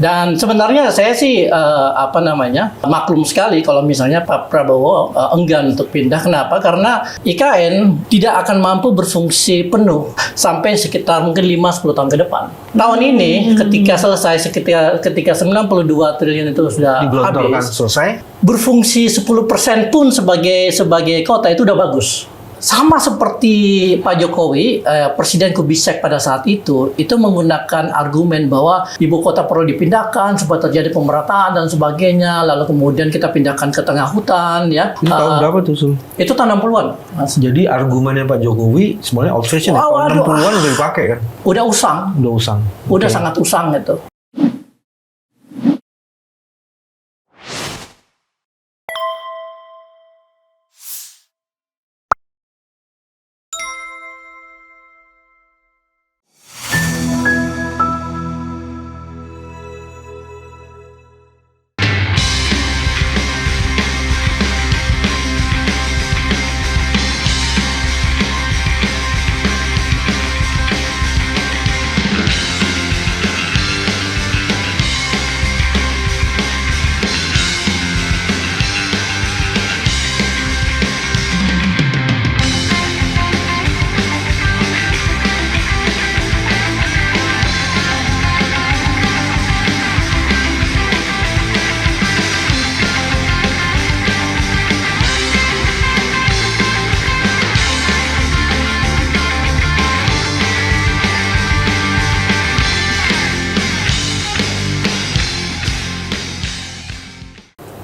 Dan sebenarnya saya sih maklum sekali kalau misalnya Pak Prabowo enggan untuk pindah. Kenapa? Karena IKN tidak akan mampu berfungsi penuh sampai sekitar mungkin 5-10 tahun ke depan. Tahun ini ketika selesai ketika 92 triliun itu sudah habis, selesai, berfungsi 10% pun sebagai kota itu udah bagus. Sama seperti Pak Jokowi, Presiden Kubicek pada saat itu menggunakan argumen bahwa ibu kota perlu dipindahkan supaya terjadi pemerataan dan sebagainya. Lalu kemudian kita pindahkan ke tengah hutan, ya. Ini tahun berapa tuh, Sul? Itu tahun 60-an. Mas. Jadi argumennya Pak Jokowi sebenarnya old fashion, tahun 60-an udah dipakai kan? Udah usang. Udah sangat usang itu.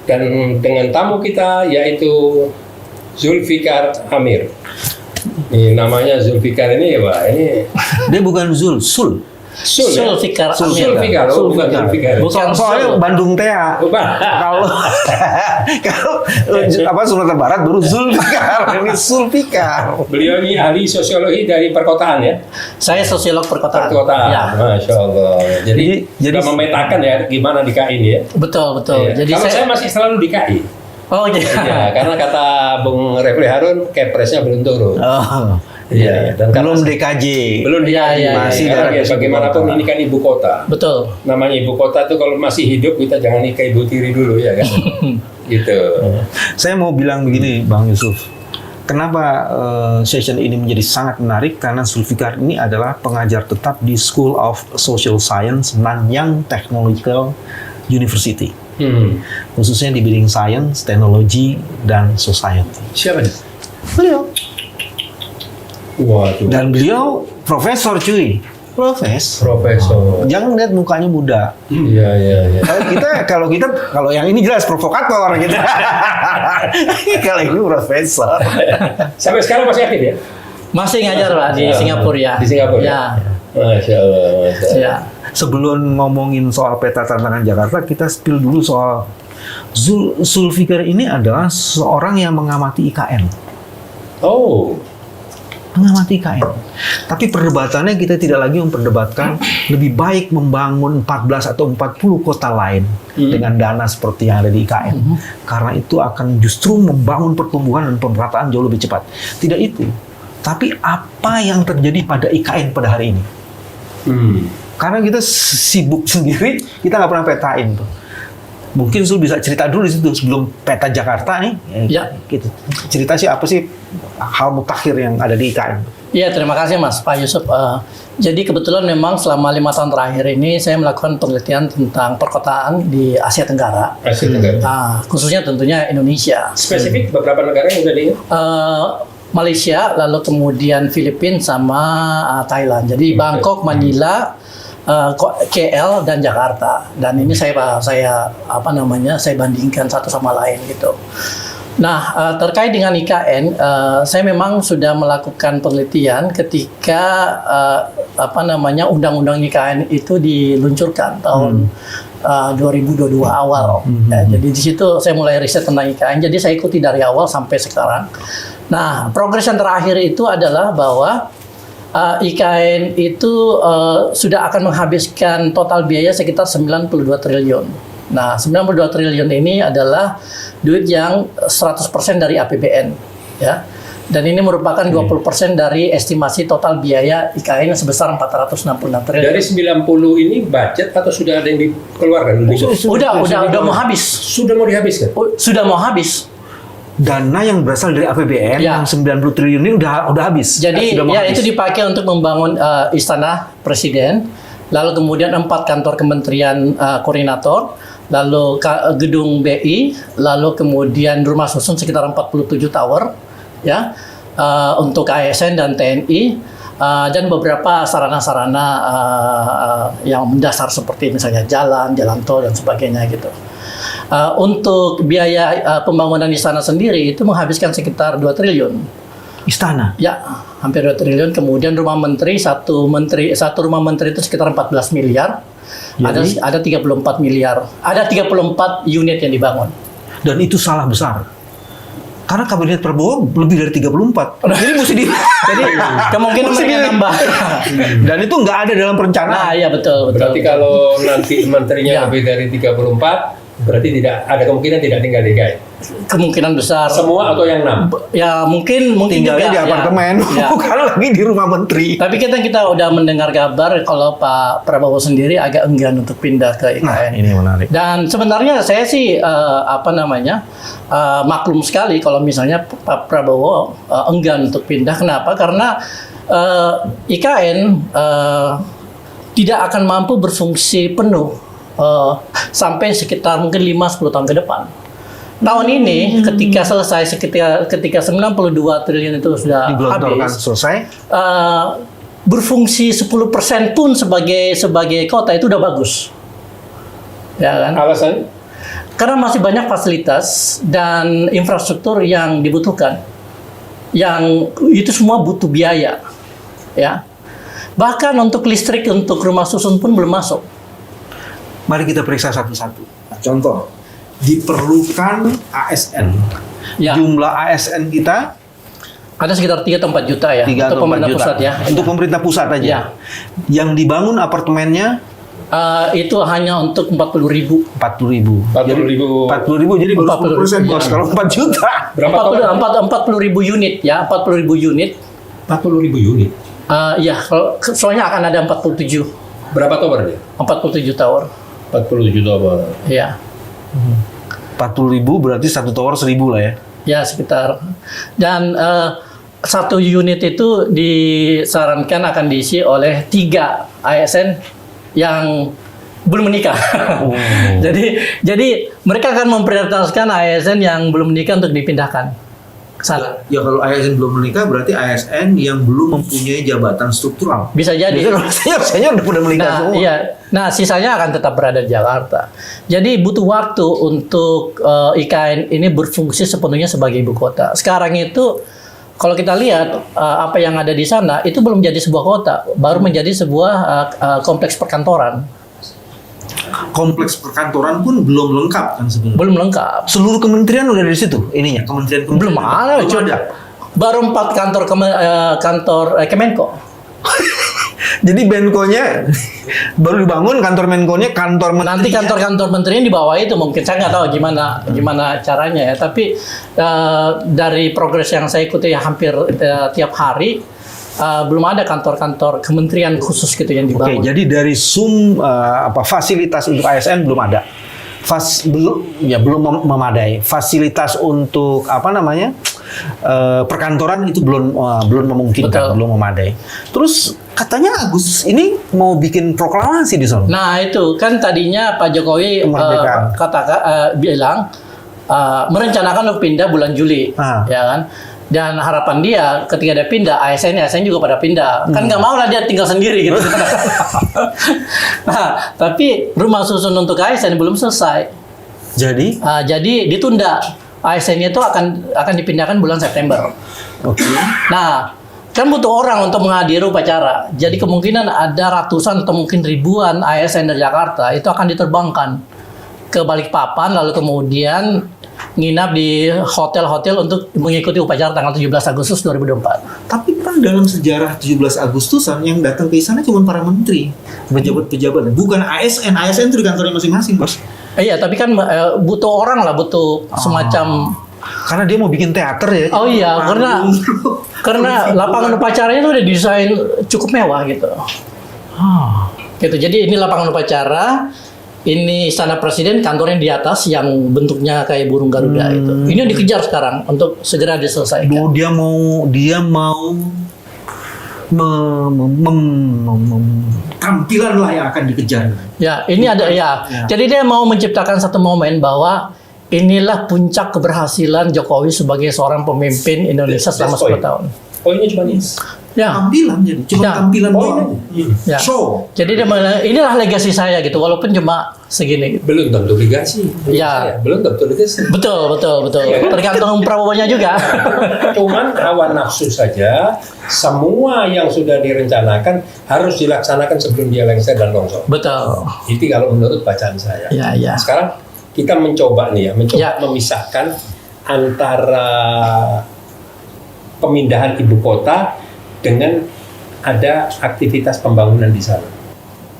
Dan dengan tamu kita yaitu Zulfikar Amir. Ini namanya Zulfikar ini ya Pak, ini dia bukan Sul. Zulfikar Amir. Zulfikar, bukan Zulfikar. Bukan soalnya Bandung Tea. Kalau Sumatera Barat baru Zulfikar, ini Zulfikar. Beliau ini ahli sosiologi dari perkotaan ya. Saya sosiolog perkotaan. Ya. Masya Allah. Jadi sudah memetakan ya gimana DKI ini ya. Betul. Ya. Jadi kalau saya masih selalu DKI. Oh iya. Ya, karena kata Bung Refli Harun, kepresnya belum turun. Oh. Iya, dan belum DKJ. Belum DKJ. Masih ya, bagaimanapun ini kan ibu kota. Betul. Namanya ibu kota tuh kalau masih hidup kita jangan ke ibu tiri dulu ya kan. Gitu. Saya mau bilang begini, Bang Yusuf. Kenapa session ini menjadi sangat menarik? Karena Zulfikar ini adalah pengajar tetap di School of Social Science Nanyang Technological University. Khususnya di bidang Science, Teknologi, dan Society. Siapa nih? Beliau. Waduh. Dan beliau profesor, cuy. Profesor. Jangan lihat mukanya muda. Iya. Kalau yang ini jelas provokator gitu. Kalau ini profesor. Sampai sekarang masih aktif ya? Masih ngajar Pak di Singapura ya. Di Singapura. Ya. Masya Allah. Ya. Sebelum ngomongin soal peta tantangan Jakarta, kita spill dulu soal Zulfikar ini adalah seorang yang mengamati IKN. Oh. Mengamati IKN. Tapi perdebatannya kita tidak lagi memperdebatkan lebih baik membangun 14 atau 40 kota lain dengan dana seperti yang ada di IKN. Karena itu akan justru membangun pertumbuhan dan pemerataan jauh lebih cepat. Tidak itu. Tapi apa yang terjadi pada IKN pada hari ini? Karena kita sibuk sendiri, kita nggak pernah petain tuh. Mungkin Zul bisa cerita dulu di situ sebelum peta Jakarta nih. Ya. Gitu. Cerita sih apa sih hal mutakhir yang ada di IKN? Iya, terima kasih Mas Pak Yusuf. Jadi kebetulan memang selama 5 tahun terakhir ini saya melakukan penelitian tentang perkotaan di Asia Tenggara. Khususnya tentunya Indonesia. Spesifik beberapa negara yang udah di Malaysia, lalu kemudian Filipina sama Thailand. Jadi Bangkok, Manila, KL dan Jakarta. Dan ini saya bandingkan satu sama lain gitu. Nah, terkait dengan IKN, saya memang sudah melakukan penelitian ketika undang-undang IKN itu diluncurkan tahun 2022 awal. Jadi di situ saya mulai riset tentang IKN. Jadi saya ikuti dari awal sampai sekarang. Nah, progres yang terakhir itu adalah bahwa IKN itu sudah akan menghabiskan total biaya sekitar 92 triliun. Nah, 92 triliun ini adalah duit yang 100% dari APBN, ya. Dan ini merupakan 20% dari estimasi total biaya IKN sebesar 466 triliun. Dari 90 ini budget atau sudah ada yang dikeluarkan? Udah mau habis. Sudah mau dihabiskan? Sudah mau habis. Dana yang berasal dari APBN yang 90 triliun ini udah habis. Jadi sudah mau habis. itu dipakai untuk membangun istana presiden, lalu kemudian 4 kantor kementerian koordinator, lalu gedung BI, lalu kemudian rumah susun sekitar 47 tower, ya, untuk ASN dan TNI, dan beberapa sarana-sarana yang mendasar seperti misalnya jalan tol dan sebagainya gitu. Untuk biaya pembangunan istana sendiri itu menghabiskan sekitar 2 triliun. Istana? Ya, hampir 2 triliun. Kemudian rumah menteri, satu rumah menteri itu sekitar 14 miliar. Jadi? Ada 34 miliar. Ada 34 unit yang dibangun. Dan itu salah besar. Karena kabinet Prabowo lebih dari 34. Jadi mesti Jadi kemungkinan mereka nambah. Dan itu nggak ada dalam perencanaan. Nah, iya betul. Berarti kalau nanti menterinya lebih dari 34, berarti ada kemungkinan tidak tinggal di DKI. Kemungkinan besar. Semua atau yang 6? Ya mungkin Tinggalnya juga, di apartemen, ya. bukan lagi di rumah menteri. Tapi kita udah mendengar kabar kalau Pak Prabowo sendiri agak enggan untuk pindah ke IKN. Nah, ini menarik. Dan sebenarnya saya sih maklum sekali kalau misalnya Pak Prabowo enggan untuk pindah. Kenapa? Karena IKN tidak akan mampu berfungsi penuh sampai sekitar mungkin 5-10 tahun ke depan. Tahun ini ketika selesai, ketika 92 triliun itu sudah habis, selesai, berfungsi 10% pun sebagai kota itu udah bagus. Ya kan? Alasan? Karena masih banyak fasilitas dan infrastruktur yang dibutuhkan. Yang itu semua butuh biaya. Ya. Bahkan untuk listrik untuk rumah susun pun belum masuk. mari kita periksa satu-satu. Contoh, diperlukan ASN. Ya. Jumlah ASN kita ada sekitar 3 atau 4 juta ya 3 untuk atau 4 pemerintah juta. pusat ya. Untuk pemerintah pusat aja. Ya. Yang dibangun apartemennya itu hanya untuk 40.000. 40.000. 40.000 jadi baru 10% bos. Kalau 4 juta. Berapa 40.000 unit ya, 40.000 unit. 40.000 unit. Ya, soalnya akan ada 47. Berapa tower dia? 47 tower. 47 tower. Ya. 40.000 berarti satu tower 1.000 lah ya. Ya, sekitar. Dan satu unit itu disarankan akan diisi oleh 3 ASN yang belum menikah. Oh. Jadi mereka akan memprioritaskan ASN yang belum menikah untuk dipindahkan ke sana. Ya kalau ASN belum menikah berarti ASN yang belum mempunyai jabatan struktural. Bisa jadi. Biasanya udah menikah semua. Iya. Nah, sisanya akan tetap berada di Jakarta. Jadi butuh waktu untuk IKN ini berfungsi sepenuhnya sebagai ibu kota. Sekarang itu kalau kita lihat apa yang ada di sana itu belum menjadi sebuah kota, baru menjadi sebuah kompleks perkantoran. Kompleks perkantoran pun belum lengkap kan sebenarnya. Belum lengkap. Seluruh kementerian udah di situ ininya, kementerian. Belum ada. Baru 4 kantor Kemenko. Jadi Menko-nya baru dibangun, kantor Menko-nya, kantor menteri. Nanti kantor-kantor menterinya di bawah itu mungkin saya nggak tahu gimana caranya ya. Tapi dari progres yang saya ikuti hampir tiap hari belum ada kantor-kantor kementerian khusus gitu yang dibangun. Oke, jadi dari fasilitas untuk ASN belum ada. Belum memadai. Fasilitas untuk perkantoran itu belum memungkinkan, Betul. belum memadai. Terus katanya Agustus ini mau bikin proklamasi di sana. Nah itu kan tadinya Pak Jokowi bilang merencanakan untuk pindah bulan Juli, ya kan? Dan harapan dia ketika dia pindah, ASN juga pada pindah. Kan nggak mau lah dia tinggal sendiri gitu. Nah, tapi rumah susun untuk ASN belum selesai. Jadi ditunda. ASN itu akan dipindahkan bulan September. Oke. Nah, kan butuh orang untuk menghadiri upacara. Jadi kemungkinan ada ratusan atau mungkin ribuan ASN dari Jakarta itu akan diterbangkan ke Balikpapan, lalu kemudian nginap di hotel-hotel untuk mengikuti upacara tanggal 17 Agustus 2024. Tapi kan dalam sejarah 17 Agustusan yang datang ke istana cuma para menteri, pejabat-pejabat, bukan ASN. ASN itu di kantornya masing-masing, Bos. Iya, tapi kan butuh orang lah, butuh semacam Karena dia mau bikin teater ya. Oh iya, karena lapangan upacaranya itu udah desain cukup mewah gitu. Gitu. Jadi ini lapangan upacara, ini istana presiden, kantornya di atas yang bentuknya kayak burung Garuda itu. Ini yang dikejar sekarang untuk segera diselesaikan. Dia mau tampilan lah yang akan dikejar. Ya, ini ada ya. Jadi dia mau menciptakan satu momen bahwa inilah puncak keberhasilan Jokowi sebagai seorang pemimpin Indonesia selama 10 tahun. Poinnya cuma ini. Ya. Tampilan jadi cuma Ya. tampilan doang. Ya. Show. Jadi dia bilang, inilah legasi saya gitu, walaupun cuma segini. Gitu. Belum tentu legasi. Ya. Belum tentu legasi. Betul. Tergantung Prabowo-nya juga. Cuman hawa nafsu saja, semua yang sudah direncanakan harus dilaksanakan sebelum dia lengser dan longsor. Betul. Itu kalau menurut bacaan saya. Ya. Sekarang kita mencoba memisahkan antara pemindahan ibu kota dengan ada aktivitas pembangunan di sana.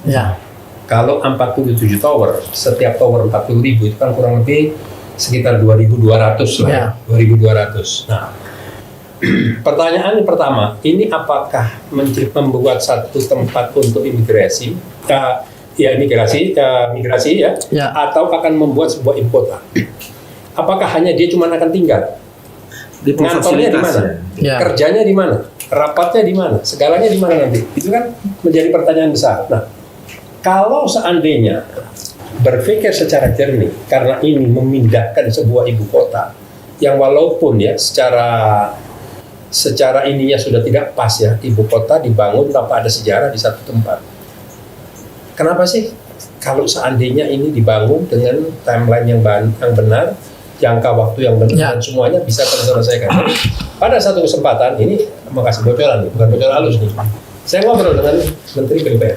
Ya. Kalau 47 tower, setiap tower 40.000 itu kan kurang lebih sekitar 2.200 lah. Ya. 2.200. Nah, pertanyaan yang pertama, ini apakah membuat satu tempat untuk imigrasi? Migrasi ya, atau akan membuat sebuah ibu kota? Apakah hanya dia cuma akan tinggal? Ngantornya di mana? Ya. Kerjanya di mana? Rapatnya di mana? Segalanya di mana nanti? Itu kan menjadi pertanyaan besar. Nah, kalau seandainya berpikir secara jernih, karena ini memindahkan sebuah ibu kota yang walaupun ya secara ininya sudah tidak pas ya, ibu kota dibangun tanpa ada sejarah di satu tempat. Kenapa sih kalau seandainya ini dibangun dengan timeline yang benar, jangka waktu yang benar, dan semuanya bisa terselesaikan? Pada satu kesempatan, ini mau kasih bocoran, bukan bocoran halus nih. Saya ngobrol dengan Menteri PUPR.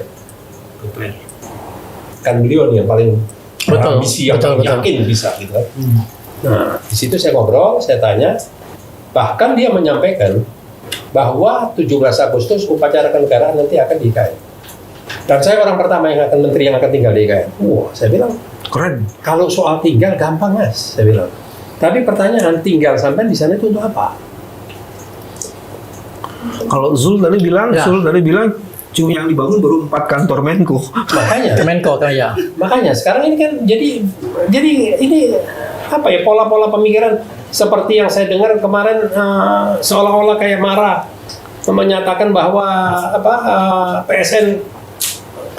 Kan beliau nih yang paling ambisi, yang paling yakin bisa gitu kan. Nah, di situ saya ngobrol, saya tanya, bahkan dia menyampaikan bahwa 17 Agustus upacara kenegaraan nanti akan di IKN. Dan saya orang pertama yang akan menteri yang akan tinggal di IKN. Wah, saya bilang, keren. Kalau soal tinggal gampang Mas, saya bilang. Tapi pertanyaan tinggal sampai di sana itu untuk apa? Kalau Zul tadi bilang, cuma yang dibangun baru 4 kantor Menko. Makanya. Menko ya. Makanya sekarang ini kan jadi ini apa ya, pola-pola pemikiran seperti yang saya dengar kemarin, seolah-olah kayak marah menyatakan bahwa PSN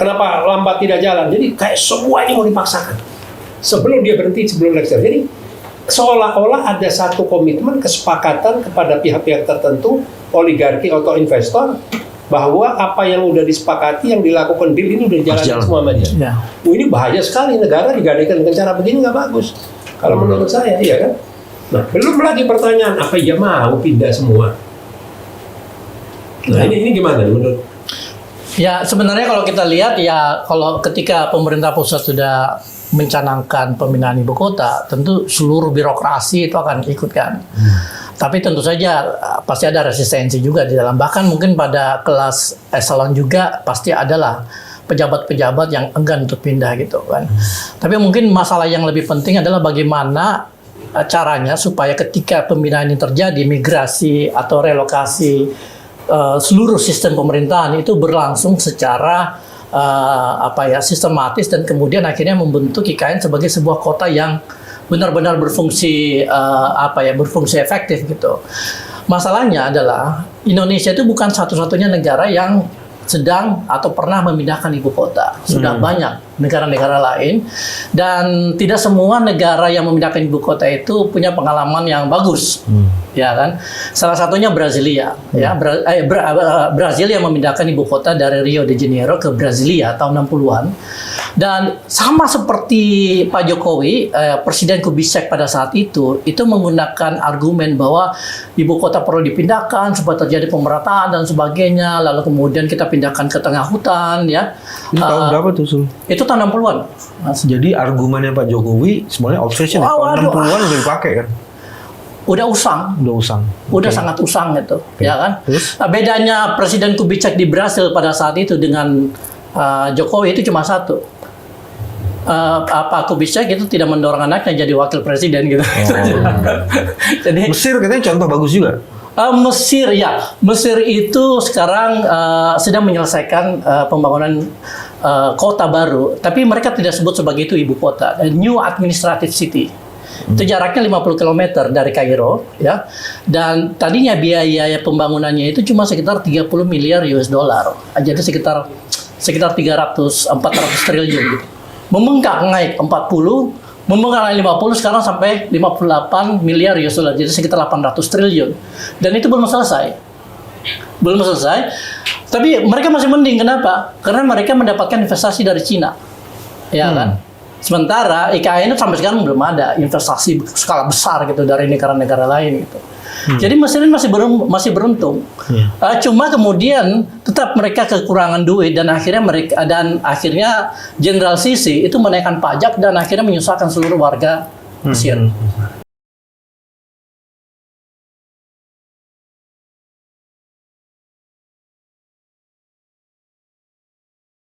kenapa lambat tidak jalan. Jadi kayak semua ini mau dipaksakan sebelum dia berhenti, sebelum lecture. Jadi seolah-olah ada satu komitmen kesepakatan kepada pihak-pihak tertentu, oligarki atau investor, bahwa apa yang udah disepakati, yang dilakukan deal ini udah dijalankan semua sama dia. Ya. Ini bahaya sekali, negara digadaikan dengan cara begini nggak bagus. Kalau menurut saya, iya kan? Nah, belum lagi pertanyaan, apa ia mau pindah semua? Nah, ini gimana menurut? Ya, sebenarnya kalau kita lihat ya, kalau ketika pemerintah pusat sudah mencanangkan pemindahan ibu kota, tentu seluruh birokrasi itu akan ikut kan. Tapi tentu saja pasti ada resistensi juga di dalam. Bahkan mungkin pada kelas eselon juga pasti adalah pejabat-pejabat yang enggan untuk pindah gitu kan. Tapi mungkin masalah yang lebih penting adalah bagaimana caranya supaya ketika pemindahan ini terjadi, migrasi atau relokasi seluruh sistem pemerintahan itu berlangsung secara sistematis, dan kemudian akhirnya membentuk IKN sebagai sebuah kota yang benar-benar berfungsi berfungsi efektif gitu. Masalahnya adalah Indonesia itu bukan satu-satunya negara yang sedang atau pernah memindahkan ibu kota. Sudah banyak negara-negara lain, dan tidak semua negara yang memindahkan ibu kota itu punya pengalaman yang bagus. Ya kan? Salah satunya Brasilia, ya. Brazil yang memindahkan ibu kota dari Rio de Janeiro ke Brasilia tahun 60-an. Dan sama seperti Pak Jokowi, Presiden Kubicek pada saat itu menggunakan argumen bahwa ibu kota perlu dipindahkan supaya terjadi pemerataan dan sebagainya, lalu kemudian kita pindahkan ke tengah hutan, ya. Ini tahun berapa tuh, Sul? Itu tahun 60-an. Jadi argumennya Pak Jokowi sebenarnya old fashion, tahun 60-an udah dipakai kan? Udah usang. Udah sangat usang gitu, ya kan? Terus? Bedanya Presiden Kubicek di Brasil pada saat itu dengan Jokowi itu cuma satu. Pak Kubitschek itu tidak mendorong anaknya jadi wakil presiden gitu. Jadi Mesir katanya contoh bagus juga. Mesir itu sekarang sedang menyelesaikan pembangunan kota baru, tapi mereka tidak sebut sebagai itu ibu kota, New Administrative City. Itu jaraknya 50 km dari Kairo, ya. Dan tadinya biaya pembangunannya itu cuma sekitar 30 miliar US dollar. Jadi sekitar 300-400 triliun gitu. Membengkak naik 40, membengkak naik 50, sekarang sampai 58 miliar US dollar. Jadi sekitar 800 triliun. Dan itu belum selesai. Tapi mereka masih mending. Kenapa? Karena mereka mendapatkan investasi dari Cina. Ya kan? Sementara IKN itu sampai sekarang belum ada investasi skala besar gitu dari negara-negara lain gitu. Jadi Mesir ini masih beruntung. Cuma kemudian tetap mereka kekurangan duit dan akhirnya Jenderal Sisi itu menaikkan pajak dan akhirnya menyusahkan seluruh warga Mesir.